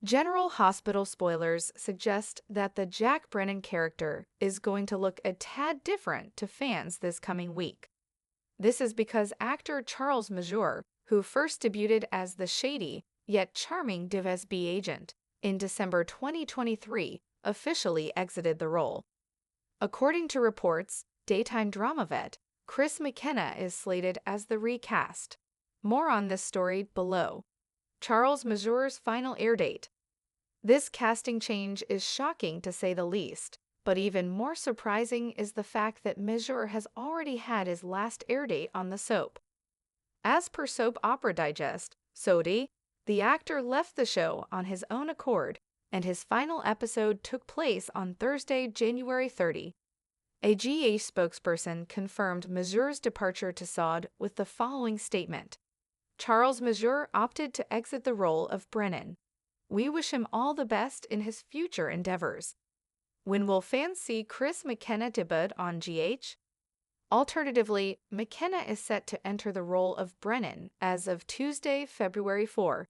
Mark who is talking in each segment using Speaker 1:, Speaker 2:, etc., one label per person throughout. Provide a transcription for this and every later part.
Speaker 1: General Hospital spoilers suggest that the Jack Brennan character is going to look a tad different to fans this coming week. This is because actor Charles Mesure, who first debuted as the shady yet charming DivSB agent in December 2023, officially exited the role. According to reports, daytime drama vet Chris McKenna is slated as the recast. More on this story below. Charles Mesure's final air date. This casting change is shocking to say the least, but even more surprising is the fact that Mesure has already had his last air date on the soap. As per Soap Opera Digest, SODI, the actor left the show on his own accord, and his final episode took place on Thursday, January 30. A GH spokesperson confirmed Mesure's departure to SOD with the following statement. Charles Mesure opted to exit the role of Brennan. We wish him all the best in his future endeavors. When will fans see Chris McKenna debut on GH? Alternatively, McKenna is set to enter the role of Brennan as of Tuesday, February 4.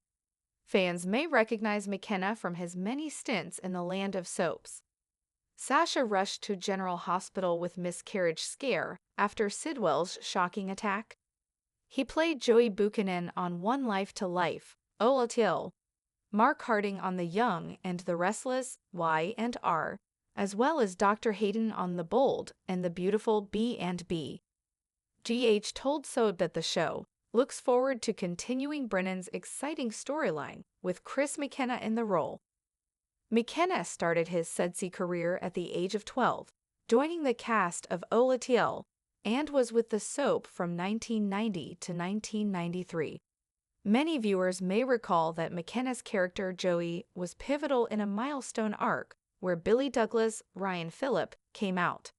Speaker 1: Fans may recognize McKenna from his many stints in the land of soaps. Sasha rushed to General Hospital with miscarriage scare after Sidwell's shocking attack. He played Joey Buchanan on One Life to Life, Olatil, Mark Harding on The Young and the Restless, Y&R, as well as Dr. Hayden on The Bold and the Beautiful B&B. GH told SOD that the show looks forward to continuing Brennan's exciting storyline with Chris McKenna in the role. McKenna started his sudsy career at the age of 12, joining the cast of Olatil, and was with the soap from 1990 to 1993. Many viewers may recall that McKenna's character Joey was pivotal in a milestone arc where Billy Douglas, Ryan Phillip, came out.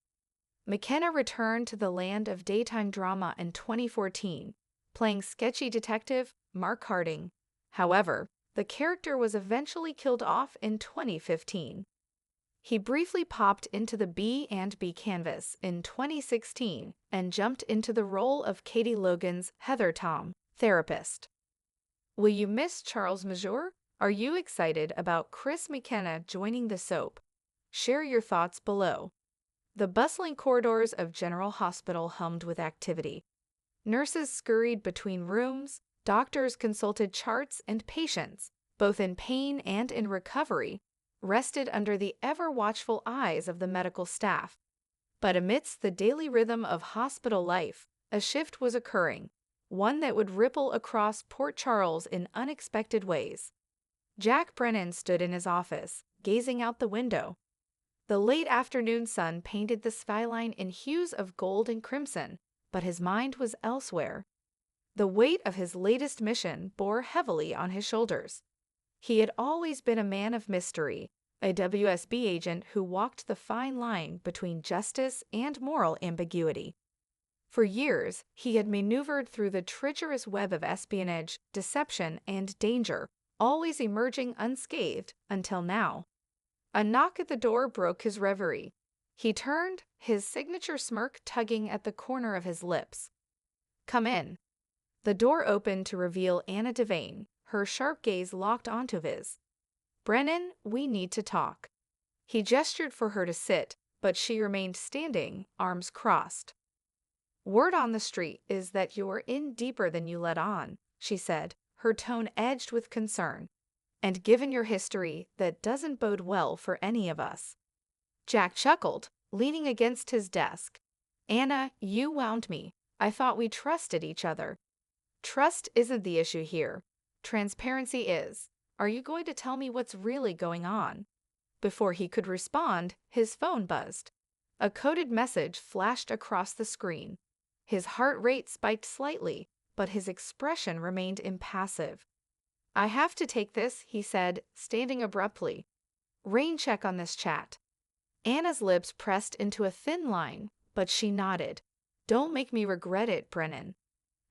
Speaker 1: McKenna returned to the land of daytime drama in 2014, playing sketchy detective Mark Harding. However, the character was eventually killed off in 2015. He briefly popped into the B&B canvas in 2016 and jumped into the role of Katie Logan's Heather Tom, therapist. Will you miss Charles Mesure? Are you excited about Chris McKenna joining the soap? Share your thoughts below. The bustling corridors of General Hospital hummed with activity. Nurses scurried between rooms, doctors consulted charts, and patients, both in pain and in recovery, rested under the ever-watchful eyes of the medical staff. But amidst the daily rhythm of hospital life, a shift was occurring, one that would ripple across Port Charles in unexpected ways. Jack Brennan stood in his office, gazing out the window. The late afternoon sun painted the skyline in hues of gold and crimson, but his mind was elsewhere. The weight of his latest mission bore heavily on his shoulders. He had always been a man of mystery, a WSB agent who walked the fine line between justice and moral ambiguity. For years, he had maneuvered through the treacherous web of espionage, deception, and danger, always emerging unscathed until now. A knock at the door broke his reverie. He turned, his signature smirk tugging at the corner of his lips. "Come in." The door opened to reveal Anna Devane, her sharp gaze locked onto his. "Brennan, we need to talk." He gestured for her to sit, but she remained standing, arms crossed. "Word on the street is that you're in deeper than you let on," she said, her tone edged with concern. "And given your history, that doesn't bode well for any of us." Jack chuckled, leaning against his desk. "Anna, you wound me. I thought we trusted each other." "Trust isn't the issue here. Transparency is. Are you going to tell me what's really going on?" Before he could respond, his phone buzzed. A coded message flashed across the screen. His heart rate spiked slightly, but his expression remained impassive. "I have to take this," he said, standing abruptly. "Rain check on this chat." Anna's lips pressed into a thin line, but she nodded. "Don't make me regret it, Brennan."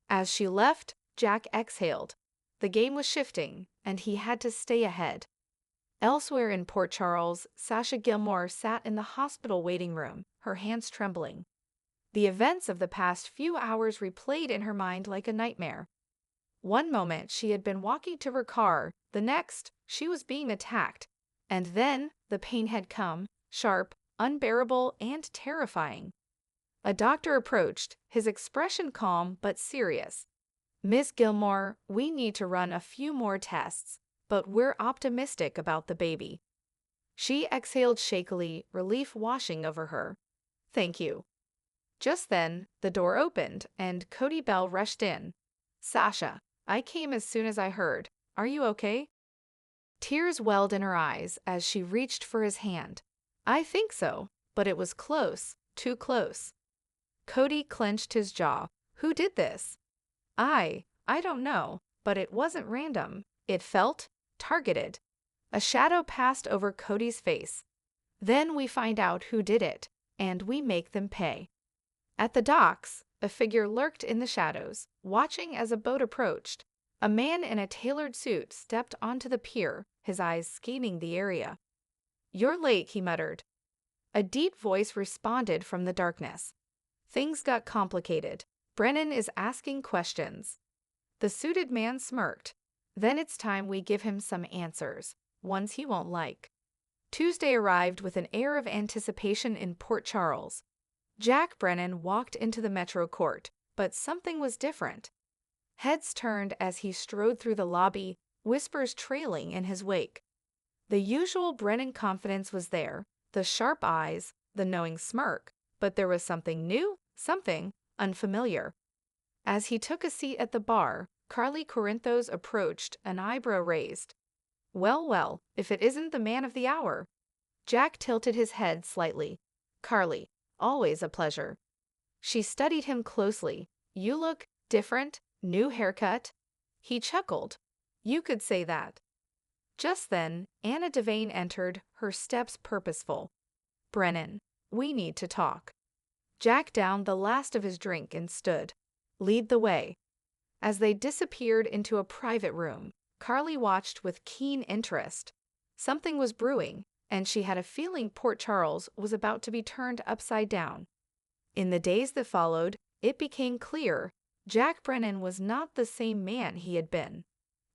Speaker 1: As she left, Jack exhaled. The game was shifting, and he had to stay ahead. Elsewhere in Port Charles, Sasha Gilmore sat in the hospital waiting room, her hands trembling. The events of the past few hours replayed in her mind like a nightmare. One moment she had been walking to her car, the next, She was being attacked. And then the pain had come, sharp, unbearable, and terrifying. A doctor approached, his expression calm but serious. "Miss Gilmore, we need to run a few more tests, but we're optimistic about the baby." She exhaled shakily, relief washing over her. "Thank you." Just then, the door opened, and Cody Bell rushed in. "Sasha, I came as soon as I heard. Are you okay?" Tears welled in her eyes as she reached for his hand. "I think so, but it was close, too close." Cody clenched his jaw. "Who did this?" I don't know, but it wasn't random. It felt targeted." A shadow passed over Cody's face. "Then we find out who did it, and we make them pay." At the docks, a figure lurked in the shadows, watching as a boat approached. A man in a tailored suit stepped onto the pier, his eyes scanning the area. "You're late," he muttered. A deep voice responded from the darkness. "Things got complicated. Brennan is asking questions." The suited man smirked. "Then it's time we give him some answers, ones he won't like." Tuesday arrived with an air of anticipation in Port Charles. Jack Brennan walked into the Metro court, but something was different. Heads turned as he strode through the lobby, whispers trailing in his wake. The usual Brennan confidence was there, the sharp eyes, the knowing smirk, but there was something new, something unfamiliar. As he took a seat at the bar, Carly Corinthos approached, an eyebrow raised. Well, if it isn't the man of the hour." Jack tilted his head slightly. "Carly, always a pleasure." She studied him closely. "You look different, new haircut." He chuckled. "You could say that." Just then, Anna Devane entered, her steps purposeful. "Brennan, we need to talk." Jack downed the last of his drink and stood. "Lead the way." As they disappeared into a private room, Carly watched with keen interest. Something was brewing, and she had a feeling Port Charles was about to be turned upside down. In the days that followed, it became clear Jack Brennan was not the same man he had been.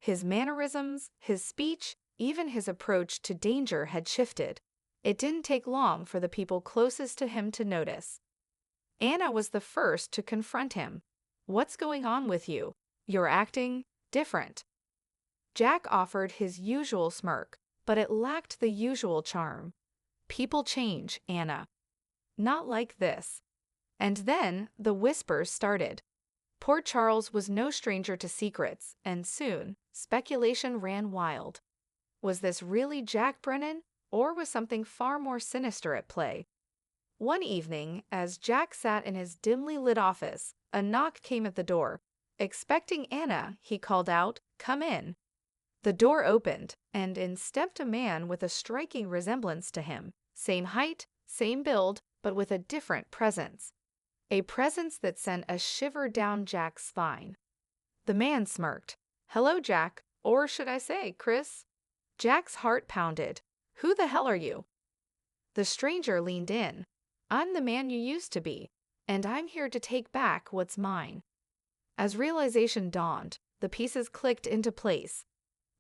Speaker 1: His mannerisms, his speech, even his approach to danger had shifted. It didn't take long for the people closest to him to notice. Anna was the first to confront him. "What's going on with you? You're acting different." Jack offered his usual smirk, but it lacked the usual charm. "People change, Anna." "Not like this." And then the whispers started. Port Charles was no stranger to secrets, and soon speculation ran wild. Was this really Jack Brennan, or was something far more sinister at play? One evening, as Jack sat in his dimly lit office, a knock came at the door. Expecting Anna, he called out, "Come in." The door opened, and in stepped a man with a striking resemblance to him. Same height, same build, but with a different presence. A presence that sent a shiver down Jack's spine. The man smirked. "Hello, Jack. Or should I say, Chris?" Jack's heart pounded. "Who the hell are you?" The stranger leaned in. "I'm the man you used to be, and I'm here to take back what's mine." As realization dawned, the pieces clicked into place.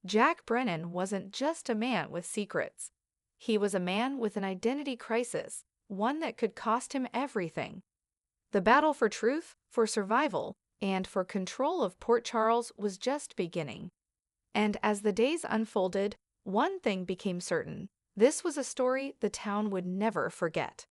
Speaker 1: Jack Brennan wasn't just a man with secrets. He was a man with an identity crisis, one that could cost him everything. The battle for truth, for survival, and for control of Port Charles was just beginning. And as the days unfolded, one thing became certain. This was a story the town would never forget.